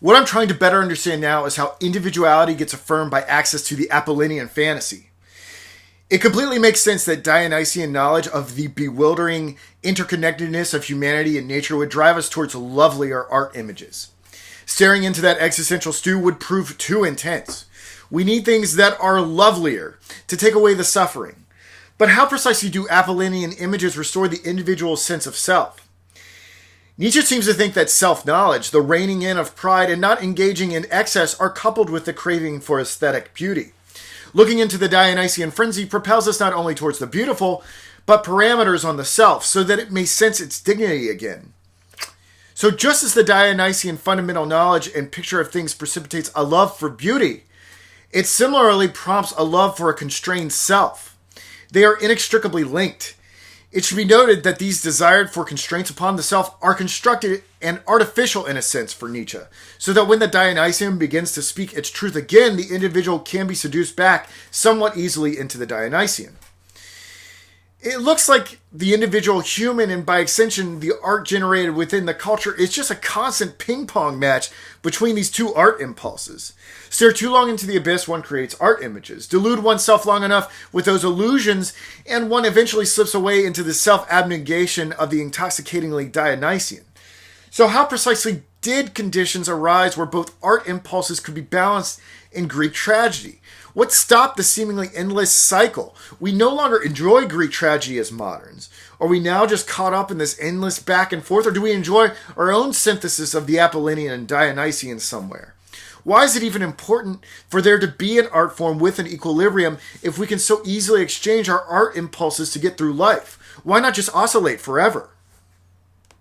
What I'm trying to better understand now is how individuality gets affirmed by access to the Apollonian fantasy. It completely makes sense that Dionysian knowledge of the bewildering interconnectedness of humanity and nature would drive us towards lovelier art images. Staring into that existential stew would prove too intense. We need things that are lovelier to take away the suffering. But how precisely do Apollonian images restore the individual's sense of self? Nietzsche seems to think that self-knowledge, the reining in of pride, and not engaging in excess are coupled with the craving for aesthetic beauty. Looking into the Dionysian frenzy propels us not only towards the beautiful, but parameters on the self, so that it may sense its dignity again. So just as the Dionysian fundamental knowledge and picture of things precipitates a love for beauty, it similarly prompts a love for a constrained self. They are inextricably linked. It should be noted that these desired for constraints upon the self are constructed and artificial in a sense for Nietzsche, so that when the Dionysian begins to speak its truth again, the individual can be seduced back somewhat easily into the Dionysian. It looks like the individual human, and by extension the art generated within the culture, is just a constant ping-pong match between these two art impulses. Stare too long into the abyss, one creates art images. Delude oneself long enough with those illusions, and one eventually slips away into the self-abnegation of the intoxicatingly Dionysian. So how precisely did conditions arise where both art impulses could be balanced in Greek tragedy? What stopped the seemingly endless cycle? We no longer enjoy Greek tragedy as moderns. Are we now just caught up in this endless back and forth, or do we enjoy our own synthesis of the Apollonian and Dionysian somewhere? Why is it even important for there to be an art form with an equilibrium if we can so easily exchange our art impulses to get through life? Why not just oscillate forever?